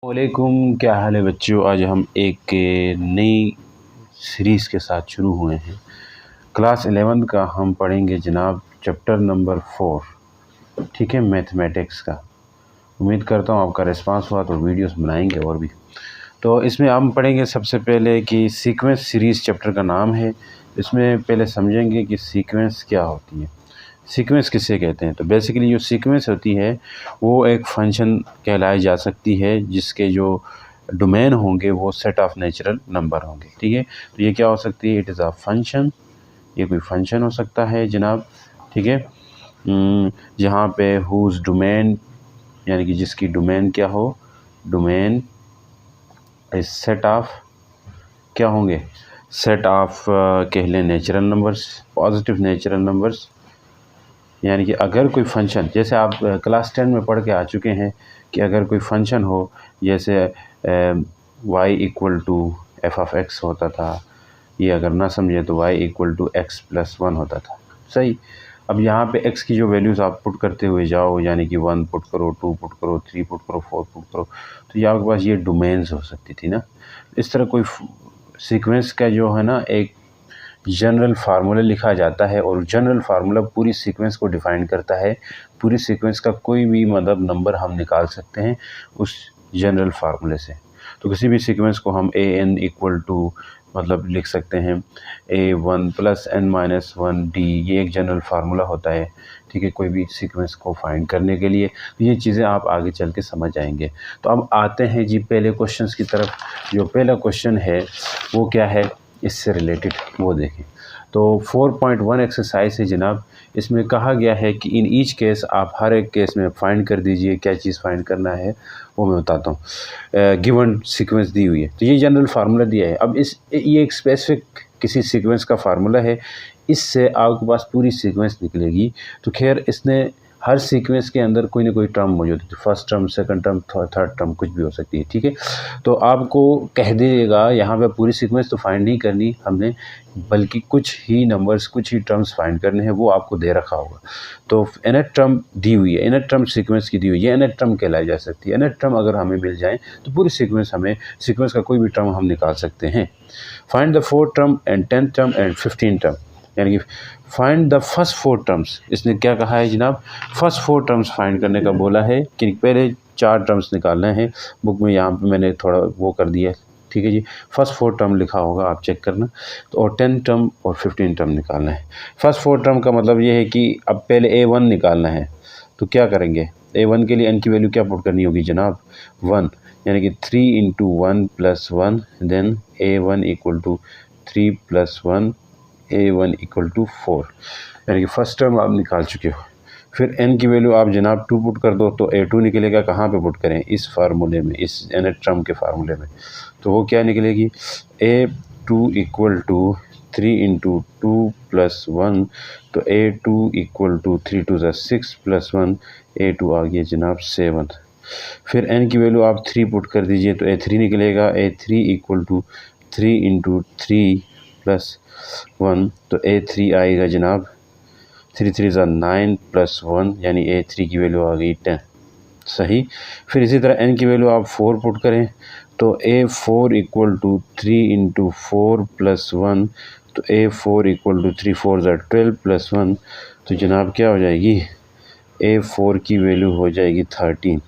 वालेकुम, क्या हाल है बच्चों। आज हम एक नई सीरीज़ के साथ शुरू हुए हैं। क्लास 11 का हम पढ़ेंगे जनाब चैप्टर नंबर 4, ठीक है, मैथमेटिक्स का। उम्मीद करता हूँ आपका रिस्पांस हुआ तो वीडियोस बनाएंगे और भी। तो इसमें हम पढ़ेंगे सबसे पहले कि सीक्वेंस सीरीज़ चैप्टर का नाम है। इसमें पहले समझेंगे कि सीक्वेंस क्या होती है, सीक्वेंस किसे कहते हैं। तो बेसिकली जो सीक्वेंस होती है वो एक फंक्शन कहलाई जा सकती है जिसके जो डोमेन होंगे वो सेट ऑफ नेचुरल नंबर होंगे, ठीक है। तो ये क्या हो सकती है, इट इज़ अ फंक्शन, ये कोई फंक्शन हो सकता है जनाब, ठीक है। जहाँ पे हुज डोमेन यानी कि जिसकी डोमेन क्या हो, डोमेन इस सेट ऑफ क्या होंगे, सेट ऑफ कह लें natural numbers, positive natural numbers. यानी कि अगर कोई फंक्शन, जैसे आप क्लास 10 में पढ़ के आ चुके हैं कि अगर कोई फंक्शन हो जैसे y equal to f of x होता था, ये अगर ना समझे तो y equal to x plus 1 होता था, सही। अब यहाँ पे x की जो वैल्यूज़ आप पुट करते हुए जाओ, यानी कि 1 पुट करो, 2 पुट करो, 3 पुट करो, 4 पुट करो, तो ये आपके पास ये डोमेन्स हो सकती थी ना। इस तरह कोई सीक्वेंस का जो है ना एक जनरल फार्मूला लिखा जाता है और जनरल फार्मूला पूरी सीक्वेंस को डिफ़ाइन करता है। पूरी सीक्वेंस का कोई भी मतलब नंबर हम निकाल सकते हैं उस जनरल फार्मूले से। तो किसी भी सीक्वेंस को हम ए एन इक्वल टू मतलब लिख सकते हैं a1 plus n minus 1 d, ये एक जनरल फार्मूला होता है, ठीक है, कोई भी सीक्वेंस को फाइंड करने के लिए। तो ये चीज़ें आप आगे चल के समझ आएंगे। तो अब आते हैं जी पहले क्वेश्चंस की तरफ। जो पहला क्वेश्चन है वो क्या है, इससे रिलेटेड वो देखें। तो 4.1 एक्सरसाइज है जनाब। इसमें कहा गया है कि इन ईच केस, आप हर एक केस में फाइंड कर दीजिए। क्या चीज़ फाइंड करना है वो मैं बताता हूँ। गिवन सीक्वेंस दी हुई है, तो ये जनरल फार्मूला दिया है। अब ये एक स्पेसिफिक किसी सीक्वेंस का फार्मूला है, इससे आपके पास पूरी सीक्वेंस निकलेगी। तो खैर इसने हर सीक्वेंस के अंदर कोई ना कोई टर्म मौजूद है, first term, second term, third term, कुछ भी हो सकती है, ठीक है। तो आपको कह देगा यहाँ पे पूरी सीक्वेंस तो फाइंड नहीं करनी हमने, बल्कि कुछ ही नंबर्स, कुछ ही टर्म्स फाइंड करने हैं, वो आपको दे रखा होगा। तो nth टर्म दी हुई है, nth टर्म सीक्वेंस की दी हुई है, nth टर्म कहलाई जा सकती है। nth टर्म अगर हमें मिल जाए तो पूरी सीक्वेंस, हमें सीक्वेंस का कोई भी टर्म हम निकाल सकते हैं। Find the 4th term and 10th term and 15th term, यानी कि फाइंड द फर्स्ट 4 टर्म्स। इसने क्या कहा है जनाब, फर्स्ट 4 टर्म्स फाइंड करने का बोला है कि पहले 4 टर्म्स निकालने हैं। बुक में यहाँ पे मैंने थोड़ा वो कर दिया है, ठीक है जी। फर्स्ट 4 टर्म लिखा होगा, आप चेक करना। तो और 10 टर्म और 15 टर्म निकालना है। फर्स्ट 4 टर्म का मतलब ये है कि अब पहले a1 निकालना है। तो क्या करेंगे, a1 के लिए n की वैल्यू क्या पुट करनी होगी जनाब, 1, यानी कि 3 into 1 plus 1, then a1 equal to 3 plus 1, a1 equal to 4, यानी कि फर्स्ट टर्म आप निकाल चुके हो। फिर n की वैल्यू आप जनाब 2 पुट कर दो, तो a2 निकलेगा। कहाँ पे पुट करें, इस फार्मूले में, इस nth टर्म के फार्मूले में। तो वो क्या निकलेगी, a2 equal to 3 into 2 plus 1, तो a2 इक्वल टू 3 टू ज़ा 6 प्लस 1, a2 आ गया जनाब 7। फिर n की वैल्यू आप 3 पुट कर दीजिए, तो a3 निकलेगा। a3 equal to 3 into 3 plus 1, तो a3 आएगा जनाब 3 3 ज़ा 9 प्लस 1, यानी a3 की वैल्यू आ गई 10, सही। फिर इसी तरह n की वैल्यू आप 4 पुट करें, तो a4 equal to 3 into 4 plus 1, तो a4 इक्वल टू 3 4 ज़ा 12 प्लस 1, तो जनाब क्या हो जाएगी, a4 की वैल्यू हो जाएगी 13।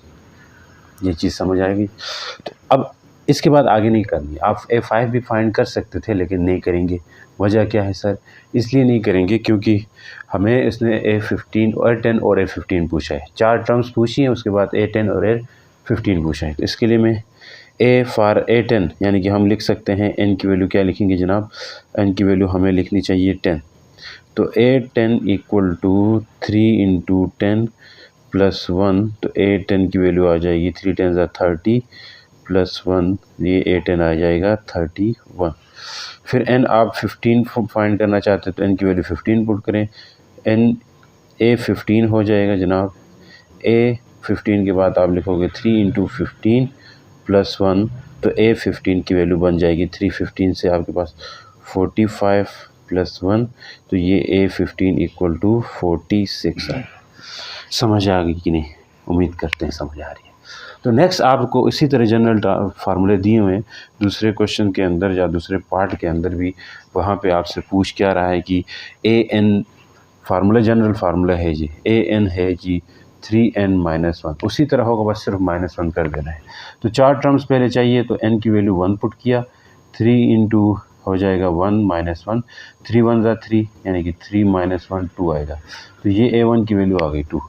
ये चीज़ समझ आएगी। तो अब इसके बाद आगे नहीं करनी। आप a5 भी फाइंड कर सकते थे लेकिन नहीं करेंगे। वजह क्या है सर, इसलिए नहीं करेंगे क्योंकि हमें इसने a15 और a10 और a15 पूछा है। 4 टर्म्स पूछी हैं, उसके बाद a10 और a15 पूछा है। तो इसके लिए मैं a फॉर a10, यानी कि हम लिख सकते हैं n की वैल्यू क्या लिखेंगे जनाब, n की वैल्यू हमें लिखनी चाहिए 10। तो a10 equal to 3 into 10 plus 1, तो a10 की वैल्यू आ जाएगी 3 10 ज़ा 30 प्लस 1, ये a10 आ जाएगा 31। फिर n आप 15 फाइंड करना चाहते हैं, तो n की वैल्यू 15 पुट करें, n a15 हो जाएगा जनाब। a15 के बाद आप लिखोगे 3 इंटू 15 प्लस 1, तो a15 की वैल्यू बन जाएगी 315 से आपके पास 45 प्लस 1, तो ये a15 इक्वल टू 46 है। समझ आ गई कि नहीं, उम्मीद करते हैं समझ आ रही है। तो नेक्स्ट आपको इसी तरह जनरल फार्मूले दिए हुए हैं दूसरे क्वेश्चन के अंदर या दूसरे पार्ट के अंदर भी। वहाँ पे आपसे पूछ क्या रहा है कि an फार्मूला जनरल फार्मूला है जी, an है जी 3n-1, उसी तरह होगा, बस सिर्फ -1 कर देना है। तो 4 टर्म्स पहले चाहिए, तो n की वैल्यू 1 पुट किया, 3 इंटू हो जाएगा 1 -1, 3 1 ज़ा 3 यानी कि 3 -1 2 आएगा। तो ये a1 की वैल्यू आ गई 2।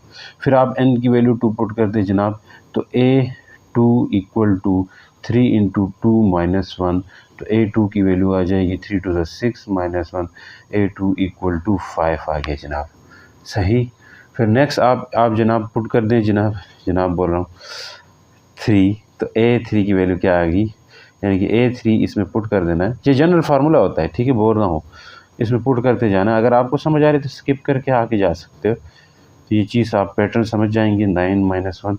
फिर आप n की वैल्यू 2 पुट कर दें जनाब, तो a2 इक्वल टू 3 इंटू 2 -1, तो a2 की वैल्यू आ जाएगी 3 2 ज़ा 6 -1, a2 इक्वल टू 5 आ गया जनाब। सही। फिर नेक्स्ट आप जनाब पुट कर दें जनाब बोल रहा हूँ 3, तो a3 की वैल्यू क्या आ गई, यानी कि a3 इसमें पुट कर देना है। ये जनरल फार्मूला होता है, ठीक है, बोल रहा हूँ, इसमें पुट करते जाना। अगर आपको समझ आ रही है तो स्किप करके आके जा सकते हो। तो ये चीज़ आप पैटर्न समझ जाएंगे। 9 -1,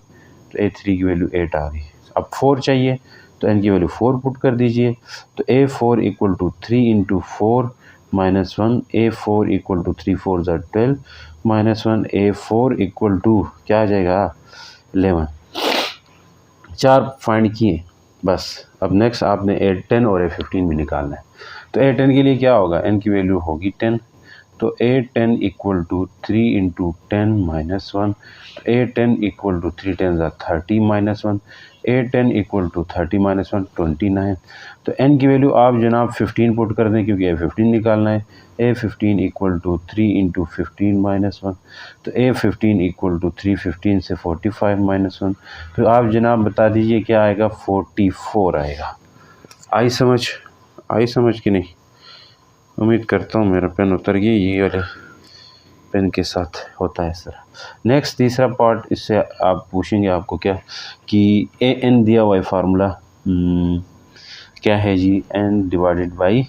तो a3 की वैल्यू 8 आ गई। अब 4 चाहिए, तो n की वैल्यू 4 पुट कर दीजिए, तो a4 equal to 3 into 4 -1, a4 equal to 3 4 ज़ा 12 -1, a4 इक्वल टू क्या आ जाएगा 11। 4 फाइंड किए बस। अब नेक्स्ट आपने a10 और a15 भी निकालना है। तो a10 के लिए क्या होगा, n की वैल्यू होगी 10, तो a10 equal to 3 into 10 -1, a10 equal to 3 10 ज़ा 30 -1, a10 इक्वल टू 30 -1 29। तो n की वैल्यू आप जनाब 15 पुट कर दें, क्योंकि a15 निकालना है। a15 इक्वल टू 3 इंटू 15 -1, तो a15 इक्वल टू 3 15 से 45 -1। तो आप जनाब बता दीजिए क्या आएगा, 44 आएगा। आई समझ कि नहीं? उम्मीद करता हूँ मेरा पेन उतर गया, ये वाले पेन के साथ होता है इस तरह। नेक्स्ट तीसरा पार्ट, इससे आप पूछेंगे आपको क्या कि an दिया हुआ है फार्मूला क्या है जी, n डिवाइडेड बाई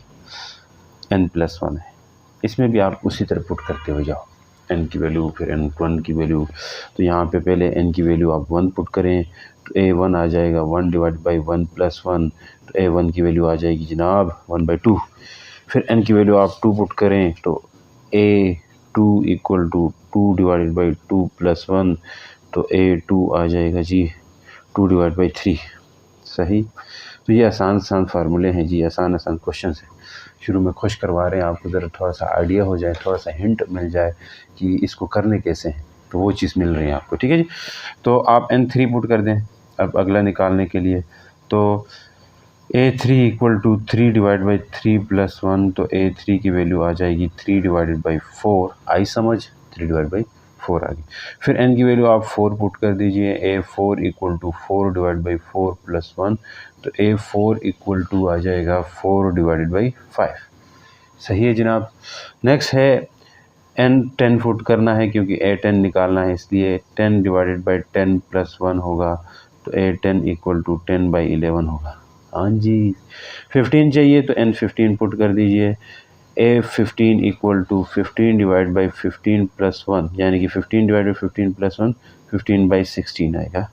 n+1 है। इसमें भी आप उसी तरह पुट करते हुए जाओ, n की वैल्यू फिर n1 की वैल्यू। तो यहाँ पे पहले n की वैल्यू आप 1 पुट करें, तो a1 आ जाएगा 1 डिवाइड बाई 1+1, तो a1 की वैल्यू आ जाएगी जनाब 1/2। फिर n की वैल्यू आप 2 पुट करें, तो a2 equal to 2 divided by 2+1, तो a2 आ जाएगा जी 2 डिवाइड बाई 3। सही। तो ये आसान फार्मूले हैं जी, आसान क्वेश्चन है। शुरू में खुश करवा रहे हैं आपको, ज़रा थोड़ा सा आइडिया हो जाए, थोड़ा सा हिंट मिल जाए कि इसको करने कैसे हैं, तो वो चीज़ मिल रही है आपको, ठीक है जी। तो आप n3 पुट कर दें अब अगला निकालने के लिए। तो a3 equal to 3 divide by 3+1, तो a3 की वैल्यू आ जाएगी 3 डिवाइडेड बाई 4। आई समझ, 3 डिवाइड बाई 4 आ गई। फिर n की वैल्यू आप 4 पुट कर दीजिए, a4 equal to 4 divide by 4+1, तो a4 इक्वल टू आ जाएगा 4 डिवाइडेड बाई 5। सही है जनाब। नेक्स्ट है n 10 पुट करना है, क्योंकि a10 निकालना है, इसलिए 10 डिवाइडेड बाई 10+1 होगा, तो a10 इक्वल टू 10 बाई 11 होगा। हाँ जी। 15 चाहिए, तो n15 पुट कर दीजिए, a15 equal to 15 divide by 15+1, यानी कि 15 डिवाइड बाई 15+1 15/16 आएगा।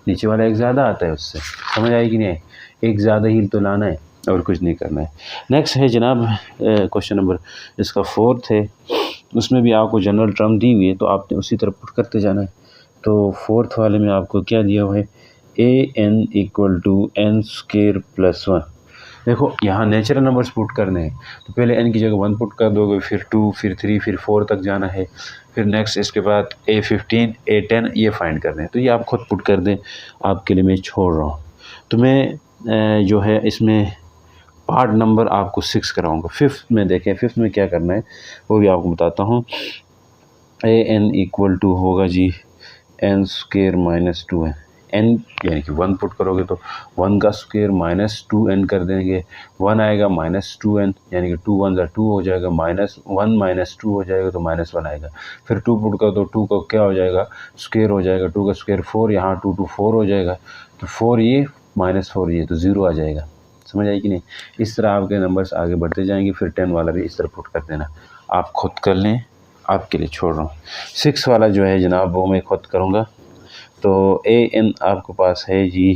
नीचे वाला एक ज़्यादा आता है, उससे समझ आएगी नहीं, एक ज़्यादा ही तो लाना है और कुछ नहीं करना है। नेक्स्ट है जनाब क्वेश्चन नंबर इसका 4th है, उसमें भी आपको जनरल टर्म दी हुई है, तो आपने उसी तरह पुट करते जाना है। तो 4th वाले में आपको क्या दिया हुआ है, an इक्वल टू n²+1। देखो यहाँ नेचुरल नंबर्स पुट करने हैं, तो पहले n की जगह 1 पुट कर दोगे, फिर 2, फिर 3, फिर 4 तक जाना है। फिर नेक्स्ट इसके बाद a15 a10 ये फाइंड करने हैं, तो ये आप खुद पुट कर दें, आपके लिए मैं छोड़ रहा हूँ। तो मैं जो है इसमें पार्ट नंबर आपको 6 कराऊंगा। 5th में देखें, 5th में क्या करना है वो भी आपको बताता हूँ। an इक्वल टू होगा जी n² - 2 है, n यानी कि 1 पुट करोगे तो 1 का स्क्वायर -2n कर देंगे, 1 आएगा -2n, यानी कि 2 1 2 हो जाएगा, -1 -2 हो जाएगा, तो -1 आएगा। फिर 2 पुट कर दो, 2 का क्या हो जाएगा, स्क्वायर हो जाएगा, 2 का स्क्वायर 4, यहाँ 2 2 4 हो जाएगा, तो 4 ये -4 ये, तो 0 आ जाएगा। समझ आई कि नहीं? इस तरह आपके नंबर्स आगे बढ़ते जाएंगे। फिर 10 वाला भी इस तरह पुट कर देना, आप खुद कर लें, आपके लिए छोड़ रहा हूँ। 6 वाला जो है जनाब वो मैं खुद करूँगा। तो an आपके पास है जी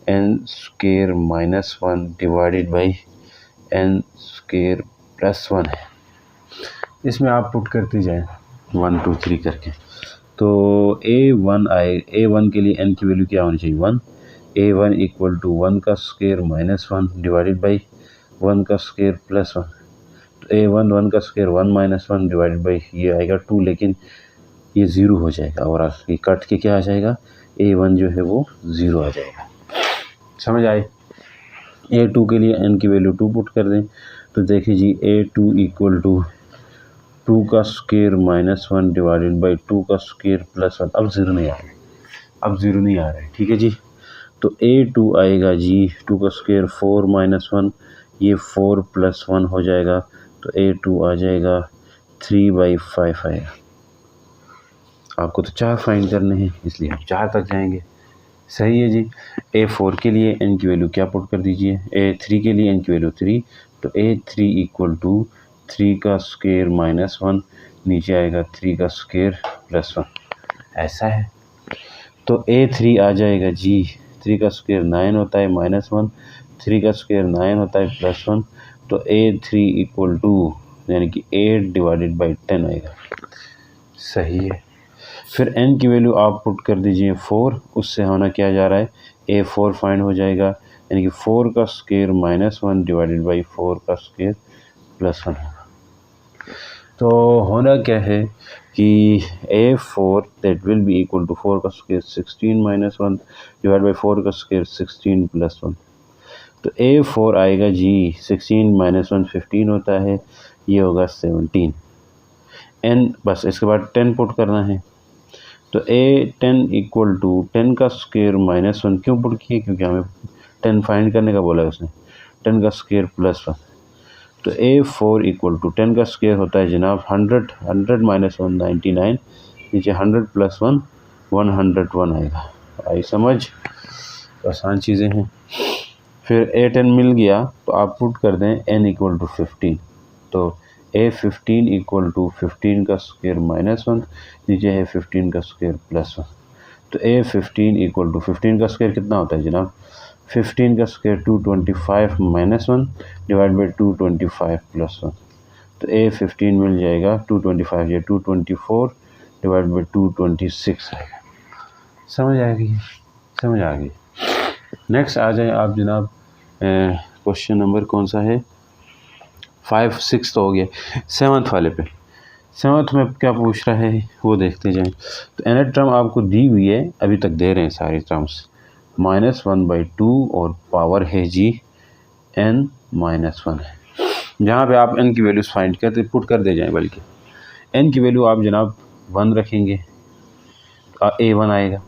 n² - 1 डिवाइडेड बाई n² + 1 है। इसमें आप पुट करते जाएं 1 2 3 करके। तो A1 के लिए n की वैल्यू क्या होनी चाहिए 1। A1 इक्वल टू 1 का स्क्वायर माइनस 1 डिवाइडेड बाई 1 का स्क्वायर प्लस 1। तो A1 1 का स्क्वायर 1 माइनस 1 डिवाइडेड बाई ये आएगा 2, लेकिन ये 0 हो जाएगा और ये कट के क्या आ जाएगा A1 जो है वो 0 आ जाएगा। समझ आए। A2 के लिए n की वैल्यू 2 पुट कर दें तो देखिए जी A2 इक्वल टू 2 का स्क्वायर माइनस 1 डिवाइडेड बाई 2 का स्क्वायर प्लस 1। अब 0 नहीं आ रहा है, अब 0 नहीं आ रहा है, ठीक है जी। तो A2 आएगा जी 2 का स्क्वायर 4 माइनस 1, ये 4 प्लस 1 हो जाएगा, तो A2 आ जाएगा 3/5 आएगा। आपको तो 4 फाइंड करने हैं इसलिए हम 4 तक जाएंगे। सही है जी। A4 के लिए n की वैल्यू क्या पुट कर दीजिए, A3 के लिए n की वैल्यू 3, तो A3 इक्वल टू 3 का स्क्वायर माइनस 1, नीचे आएगा 3 का स्क्वायर प्लस 1, ऐसा है। तो A3 आ जाएगा जी 3 का स्क्वायर 9 होता है माइनस 1, 3 का स्क्वायर 9 होता है प्लस 1, तो A3 इक्वल टू यानी कि 8 डिवाइडेड बाई 10 आएगा। सही है। फिर n की वैल्यू आप पुट कर दीजिए 4, उससे होना क्या जा रहा है A4 फाइंड हो जाएगा, यानी कि 4 का स्क्वायर माइनस 1 डिवाइडेड बाई 4 का स्क्वायर प्लस 1 होगा। तो होना क्या है कि A4 that will be equal to 4 का स्क्वायर 16 माइनस 1 डिवाइड बाई 4 का स्क्वायर 16 प्लस 1। तो A4 आएगा जी 16 माइनस 1 15 होता है, ये होगा 17। n बस इसके बाद 10 पुट करना है, तो A10 इक्वल टू 10 का स्क्वायर माइनस 1 क्यों पुट किए, क्योंकि हमें 10 फाइंड करने का बोला है उसने, 10 का स्क्वायर प्लस 1। तो A4 इक्वल टू 10 का स्क्वायर होता है जनाब 100 माइनस 1 99, नीचे 100 प्लस 1 101 आएगा। आई समझ, आसान चीज़ें हैं। फिर A10 मिल गया तो आप पुट कर दें n इक्वल टू 15, तो A15 इक्वल टू 15 का स्क्वायर माइनस 1, नीचे है 15 का स्क्वायर प्लस 1। तो A15 इक्वल टू 15 का स्क्वायर कितना होता है जनाब 15 का square 225 minus 1 divide by 225 plus 1। तो A15 मिल जाएगा 225 या 224 डिवाइड बाई 226 आएगा। समझ आ गई, समझ आ गई। नेक्स्ट आ जाए आप जनाब, क्वेश्चन नंबर कौन सा है 5 6 तो हो गया, 7th वाले पे। 7th में क्या पूछ रहा है वो देखते जाएं। तो nth टर्म आपको दी हुई है, अभी तक दे रहे हैं सारी टर्म्स, -1/2 और पावर है जी n-1 है। जहाँ पे आप n की वैल्यूज फाइंड करते पुट कर दे जाएं, बल्कि n की वैल्यू आप जनाब 1 रखेंगे तो A1 आएगा।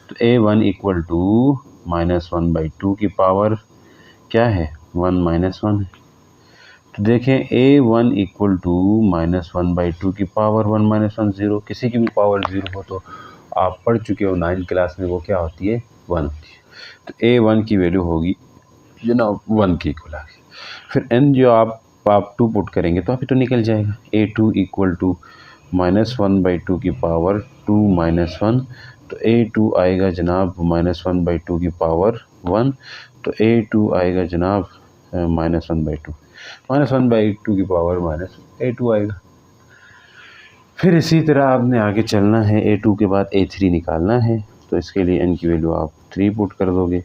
तो A1 इक्वल टू -1/2 की पावर क्या है 1 - 1 है। तो देखें A1 इक्वल टू -1/2 की पावर 1 - 1 0, किसी की भी पावर 0 हो तो आप पढ़ चुके हो 9th क्लास में, वो क्या होती है 1 होती है। तो A1 की वैल्यू होगी जनाब 1 की इक्वल आ गई। फिर n जो आप 2 पुट करेंगे तो अभी तो निकल जाएगा। A2 इक्वल टू -1/2 की पावर 2 - 1, तो A2 आएगा जनाब -1/2 की पावर 1, तो A2 आएगा जनाब -1/2 की पावर -A2 आएगा। फिर इसी तरह आपने आगे चलना है, A2 के बाद A3 निकालना है, तो इसके लिए n की वैल्यू आप 3 पुट कर दोगे,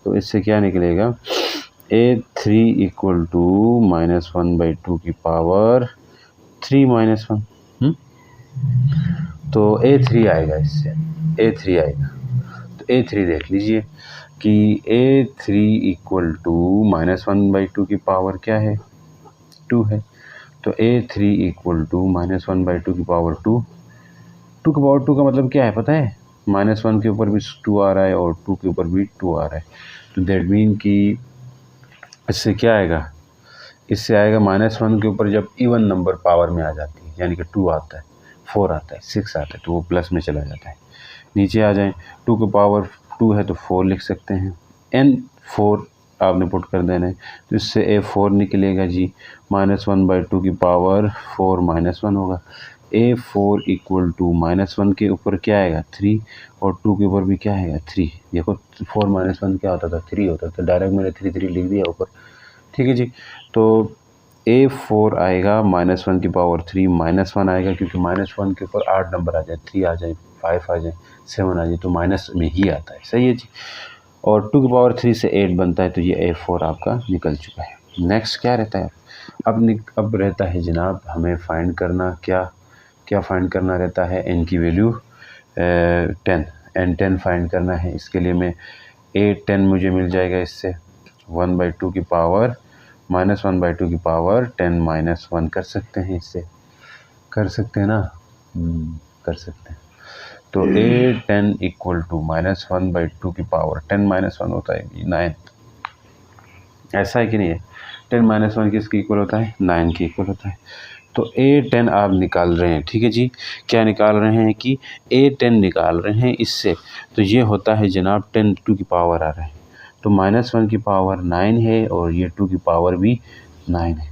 तो इससे क्या निकलेगा A3 इक्वल टू -1/2 की पावर 3 - 1, तो A3 आएगा, इससे A3 आएगा। तो A3 देख लीजिए कि A3 इक्वल टू -1/2 की पावर क्या है 2 है, तो A3 इक्वल टू -1/2 की पावर 2 की पावर 2 का मतलब क्या है पता है, -1 के ऊपर भी 2 आ रहा है और 2 के ऊपर भी 2 आ रहा है, तो दैट मीन कि इससे क्या आएगा, इससे आएगा -1 के ऊपर जब इवन नंबर पावर में आ जाती है, यानी कि 2 आता है 4 आता है 6 आता है तो वो प्लस में चला जाता है। नीचे आ जाएं 2 की पावर 2 है तो 4 लिख सकते हैं, n4 आपने पुट कर देना है, तो इससे A4 निकलेगा जी -1/2 की पावर 4 - 1 होगा। A4 इक्वल टू -1 के ऊपर क्या आएगा 3 और 2 के ऊपर भी क्या आएगा 3। देखो 4 - 1 क्या होता था 3 होता था, डायरेक्ट मैंने 3 लिख दिया ऊपर, ठीक है जी। तो A4 आएगा -1 की पावर 3 -1 आएगा, क्योंकि -1 के ऊपर 8 नंबर आ जाए, 3 आ जाए, 5 आ जाए, 7 आ जाए, तो माइनस में ही आता है। सही है जी। और 2 की पावर 3 से 8 बनता है, तो ये A4 आपका निकल चुका है। नेक्स्ट क्या रहता है? अब रहता है जनाब हमें फाइंड करना, क्या फाइंड करना रहता है? n की वैल्यू 10 फाइंड करना है। इसके लिए मैं A10 मुझे मिल जाएगा इससे 1/2 की पावर -1/2 की पावर 10 -1 कर सकते हैं, इससे कर सकते हैं ना, कर सकते हैं। तो A10 इक्वल टू -1/2 की पावर 10 -1 होता है 9। ऐसा है कि नहीं है? 10 -1 किसके इक्वल होता है? 9 के इक्वल होता है। तो A10 आप निकाल रहे हैं, ठीक है जी। क्या निकाल रहे हैं कि A10 निकाल रहे हैं इससे, तो ये होता है जनाब 10 2 की पावर आ रहा है, तो -1 की पावर 9 है और ये 2 की पावर भी 9 है।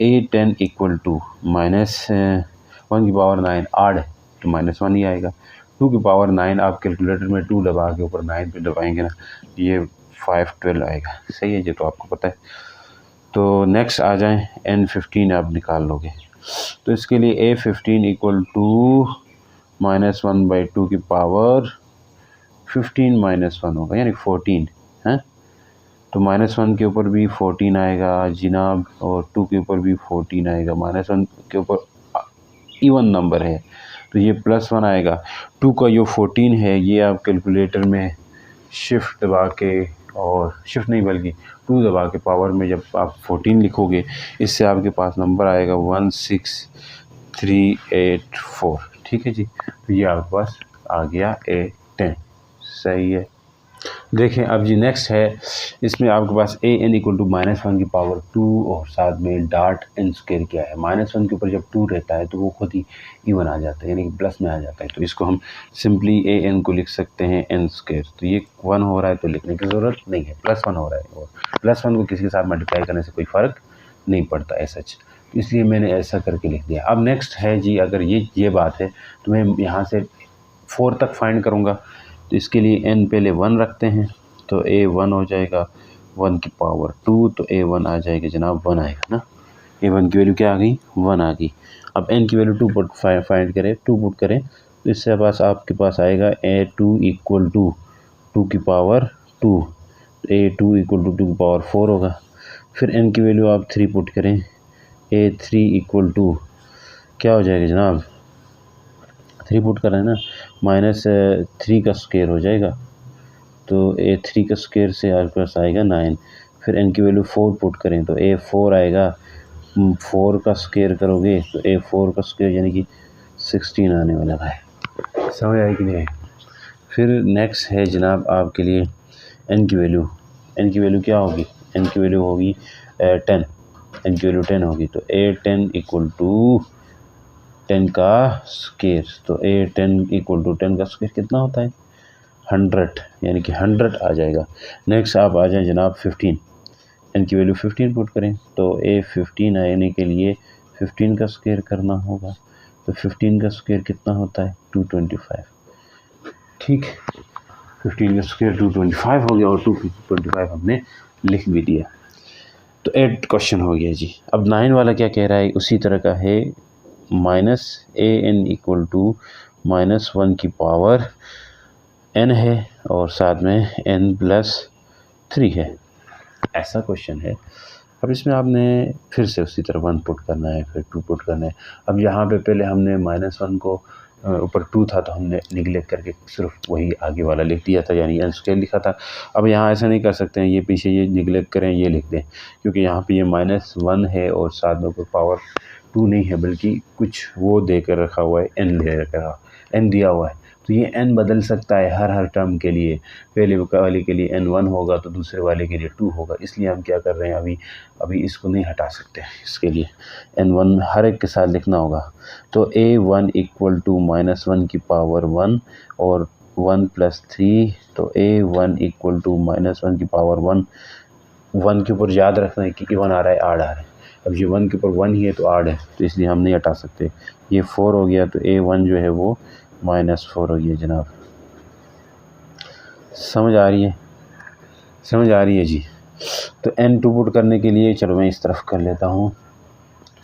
A10 इक्वल टू -1 की पावर 9 8 है, तो -1 ही आएगा। 2 की पावर 9 आप कैलकुलेटर में 2 दबा के ऊपर 9 पे दबाएंगे ना, ये 512 आएगा। सही है जी, तो आपको पता है। तो नेक्स्ट आ जाएं, N15 आप निकाल लोगे, तो इसके लिए A15 इक्वल टू -1/2 की पावर 15 -1 होगा, यानी 14 है। तो -1 के ऊपर भी 14 आएगा जनाब, और 2 के ऊपर भी 14 आएगा। -1 के ऊपर इवन नंबर है, तो ये +1 आएगा। 2 का जो 14 है, ये आप कैलकुलेटर में शिफ्ट दबा के, और शिफ्ट नहीं बल्कि 2 दबा के पावर में जब आप 14 लिखोगे, इससे आपके पास नंबर आएगा 16384। ठीक है जी, तो ये आपके पास आ गया A10। सही है। देखें अब जी नेक्स्ट है, इसमें आपके पास AN इक्वल टू -1 की पावर 2 और साथ में डॉट n स्क्वायर क्या है। -1 के ऊपर जब 2 रहता है तो वो खुद ही इवन आ जाता है, यानी कि प्लस में आ जाता है, तो इसको हम सिंपली AN को लिख सकते हैं n स्क्वायर। तो ये 1 हो रहा है तो लिखने की ज़रूरत नहीं है, +1 हो रहा है, और +1 को किसी के साथ मल्टीप्लाई करने से कोई फ़र्क नहीं पड़ता है सच, इसलिए मैंने ऐसा करके लिख दिया। अब नेक्स्ट है जी, अगर ये बात है तो मैं यहाँ से 4 तक फाइंड करूँगा, तो इसके लिए n पहले 1 रखते हैं, तो A1 हो जाएगा 1 की पावर 2, तो A1 आ जाएगा जनाब 1 आएगा ना। A1 की वैल्यू क्या आ गई? 1 आ गई। अब n की वैल्यू 2 पुट फाइंड करें, 2 पुट करें, तो इससे पास आपके पास आएगा A2 इक्वल टू 2 की पावर 2, A2 इक्वल टू 2 की पावर 4 होगा। फिर n की वैल्यू आप 3 पुट करें, A3 इक्वल टू क्या हो जाएगा जनाब? 3 पुट कर रहे हैं ना, -3 का स्क्वायर हो जाएगा, तो A3 का स्क्वायर से आपके पास आएगा 9। फिर n की वैल्यू 4 पुट करें, तो A4 आएगा, 4 का स्क्वायर करोगे तो A4 का स्क्वायर यानी कि 16 आने वाला है। समझ आई कि नहीं? फिर नेक्स्ट है जनाब आपके लिए n की वैल्यू क्या होगी? n की वैल्यू होगी 10, n की वैल्यू 10 होगी, तो A10 इक्वल टू 10 का स्क्वायर, तो A10 इक्वल टू 10 का स्क्वायर कितना होता है? 100, यानी कि 100 आ जाएगा। नेक्स्ट आप आ जाएं जनाब 15, n की वैल्यू 15 पुट करें, तो A15 आने के लिए 15 का स्क्वायर करना होगा, तो 15 का स्क्वायर कितना होता है? 225। ठीक, 15 का स्क्वायर 225 हो गया, और 225 हमने लिख भी दिया। तो 8 क्वेश्चन हो गया जी। अब 9 वाला क्या कह रहा है? उसी तरह का है, -AN इक्वल टू -1 की पावर n है, और साथ में n+3 है, ऐसा क्वेश्चन है। अब इसमें आपने फिर से उसी तरह 1 पुट करना है, फिर 2 पुट करना है। अब यहाँ पे पहले हमने -1 को ऊपर 2 था तो हमने निगलेक्ट करके सिर्फ वही आगे वाला लिख दिया था, यानी n स्क्वायर लिखा था। अब यहाँ ऐसा नहीं कर सकते हैं, ये पीछे ये निगलेक्ट करें, ये लिख दें, क्योंकि यहाँ पे ये -1 है और साथ में कोई पावर 2 नहीं है, बल्कि कुछ वो दे कर रखा हुआ है, n दिया हुआ है। तो ये n बदल सकता है हर टर्म के लिए, पहले वाले के लिए n1 होगा तो दूसरे वाले के लिए 2 होगा, इसलिए हम क्या कर रहे हैं, अभी इसको नहीं हटा सकते, इसके लिए n1 हर एक के साथ लिखना होगा। तो A1 इक्वल टू -1 की पावर 1 और 1+3, तो A1 इक्वल टू -1 की पावर 1, 1 के ऊपर याद रखना है कि 1 आ रहा है, 8 आ रहा है। अब ये 1 के ऊपर 1 ही है तो 8 है, तो इसलिए हम नहीं हटा सकते। ये 4 हो गया, तो A1 जो है वो -4 हो गया जनाब। समझ आ रही है जी। तो n 2 पुट करने के लिए चलो मैं इस तरफ कर लेता हूँ,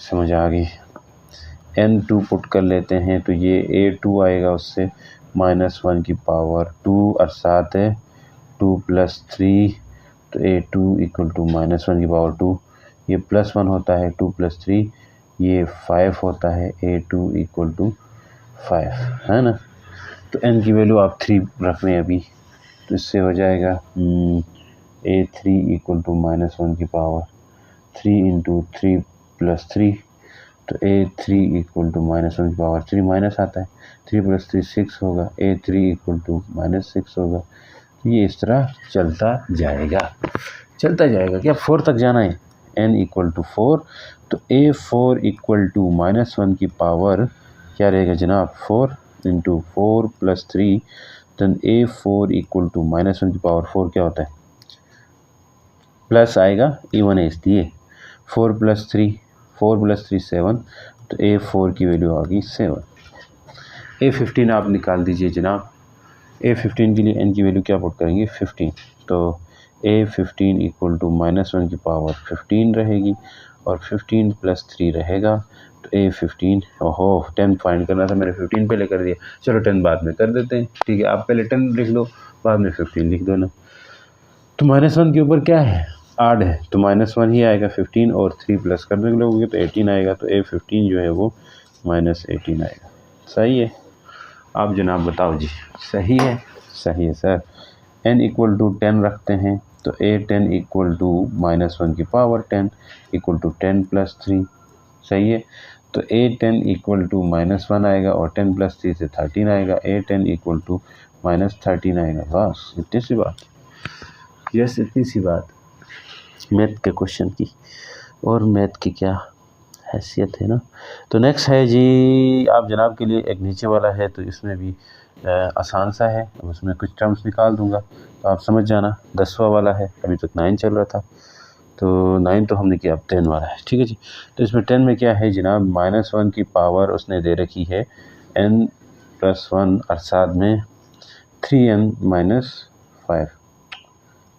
समझ आ गई। n2 पुट कर लेते हैं तो ये a2 आएगा, उससे -1 की पावर 2 और साथ है 2 + 3, तो a2 इक्वल टू -1 की पावर 2, ये +1 होता है 2 + 3, ये 5 होता है, a2 इक्वल टू 5 है ना। तो n की वैल्यू आप 3 रख रहे हैं अभी, तो इससे हो जाएगा a3 इक्वल टू -1 की पावर 3 × 3 + 3, तो a3 इक्वल टू -1 की पावर 3 माइनस आता है, 3 + 3 6 होगा, a3 इक्वल टू -6 होगा। ये इस तरह चलता जाएगा क्या 4 तक जाना है, n इक्वल टू 4, तो a4 इक्वल टू -1 की पावर क्या रहेगा जनाब 4 × 4 + 3, देन a4 इक्वल टू -1 की पावर 4 क्या होता है, प्लस आएगा, इवन है इसलिए 4 + 3 7, तो a4 की वैल्यू आ गई 7। a15 आप निकाल दीजिए जनाब। a15 के लिए n की वैल्यू क्या पुट करेंगे 15, तो a15 इक्वल टू -1 की पावर 15 रहेगी और 15 + 3 रहेगा, तो a15 ओहो 10 फाइंड करना था, मैंने 15 पहले कर दिया, चलो 10 बाद में कर देते हैं, ठीक है। आप पहले 10 लिख लो, बाद में 15 लिख दो ना। तो -1 के ऊपर क्या है, आड है, तो -1 ही आएगा 15, और 3 प्लस कर दोगे तो 18 आएगा, तो a15 जो है वो -18 आएगा। सही है, आप जनाब बताओ जी, सही है सर। n इक्वल टू 10 रखते हैं, तो a10 इक्वल टू -1 की पावर 10 इक्वल टू 10 + 3, सही है। तो a10 इक्वल टू -1 आएगा और 10 + 3 से 13 आएगा, a10 इक्वल टू -13 आएगा, बस इतनी सी बात। यस, इतनी सी बात मैथ के क्वेश्चन की, और मैथ की क्या हैसियत है ना। तो नेक्स्ट है जी आप जनाब के लिए एक नीचे वाला है, तो इसमें भी आसान सा है, अब उसमें कुछ टर्म्स निकाल दूंगा तो आप समझ जाना। 10वां वाला है, अभी तक 9 चल रहा था, तो 9 तो हमने किया, अब 10 वाला है, ठीक है जी। तो इसमें 10 में क्या है जनाब, -1 की पावर उसने दे रखी है n + 1 और साथ में 3n - 5,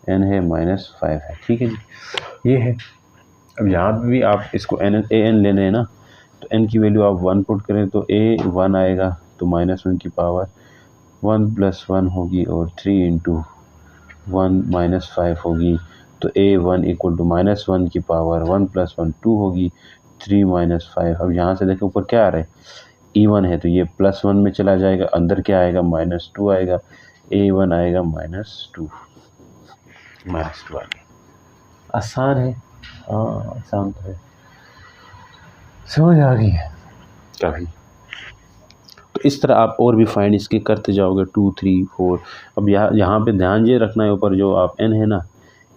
n है -5 है, ठीक है जी, ये है। अब यहाँ पे भी आप इसको an लेने हैं ना, तो n की वैल्यू आप 1 पुट करें तो a 1 आएगा, तो -1 की पावर 1 + 1 होगी और 3 × 1 - 5 होगी, तो a1 इक्वल टू -1 की पावर 1 + 1 2 होगी, 3 - 5। अब यहाँ से देखें ऊपर क्या आ रहा है, E1 है, तो ये +1 में चला जाएगा, अंदर क्या आएगा -2 आएगा, a1 आएगा -2 आ गया। आसान है, हाँ आसान तो है, समझ आ गई है काफ़ी। तो इस तरह आप और भी फाइंड इसके करते जाओगे 2 3 4। अब यहाँ पे ध्यान ये रखना है, ऊपर जो आप n है ना,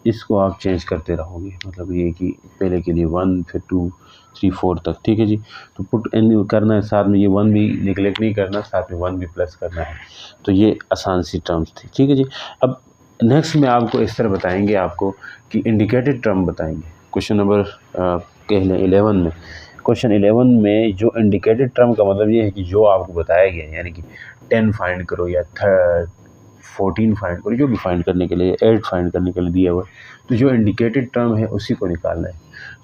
इसको आप चेंज करते रहोगे, मतलब ये कि पहले के लिए 1 फिर 2 3 4 तक, ठीक है जी। तो पुट n करना है, साथ में ये 1 भी निगलेक्ट नहीं करना, साथ में 1 भी प्लस करना है। तो ये आसान सी टर्म्स थी, ठीक है जी। अब नेक्स्ट में आपको इस तरह बताएंगे आपको कि इंडिकेटेड टर्म बताएंगे। क्वेश्चन नंबर कह लें 11 में, क्वेश्चन 11 में जो इंडिकेटेड टर्म का मतलब ये है कि जो आपको बताया गया है, यानी कि 10 फाइंड करो या 14 फाइंड करो, जो भी फाइंड करने के लिए 8 फाइंड करने के लिए दिया हुआ है, तो जो इंडिकेटेड टर्म है उसी को निकालना है,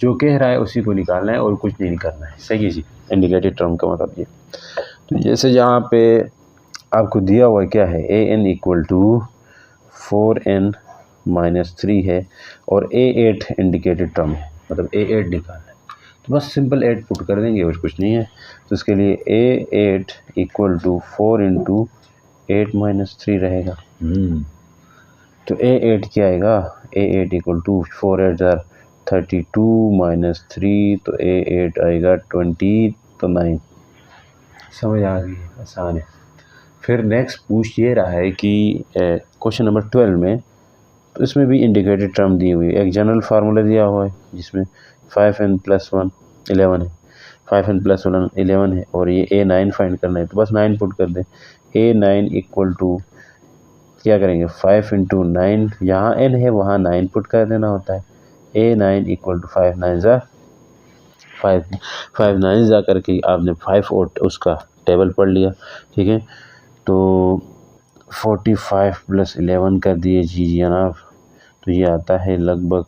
जो कह रहा है उसी को निकालना है और कुछ नहीं करना है, सही है जी। इंडिकेटेड टर्म का मतलब ये, तो जैसे यहाँ पे आपको दिया हुआ क्या है, an इक्वल टू 4n - 3 है और a8 इंडिकेटेड टर्म है, मतलब a8 निकालना है, तो बस सिंपल 8 पुट कर देंगे और कुछ नहीं है। तो इसके लिए a8 इक्वल टू 4 × 8 - 3 रहेगा। तो a8 क्या आएगा, a8 इक्वल टू 4 × 8 = 32 - 3, तो a8 आएगा 20, तो 9। समझ आ गई, आसान है। फिर नेक्स्ट पूछ ये रहा है कि क्वेश्चन नंबर 12 में, तो इसमें भी इंडिकेटेड टर्म दी हुई है, एक जनरल फार्मूला दिया हुआ है जिसमें 5n + 1 11 है, 5n + 1 11 है, और ये a9 फाइंड करना है, तो बस 9 पुट कर दें। a9 इक्वल टू क्या करेंगे 5 × 9, यहाँ n है वहाँ 9 पुट कर देना होता है। a9 इक्वल टू 5 9 जा करके आपने 5 और उसका टेबल पढ़ लिया, ठीक है। तो 45 + 11 कर दिए जी जनाब, तो ये आता है लगभग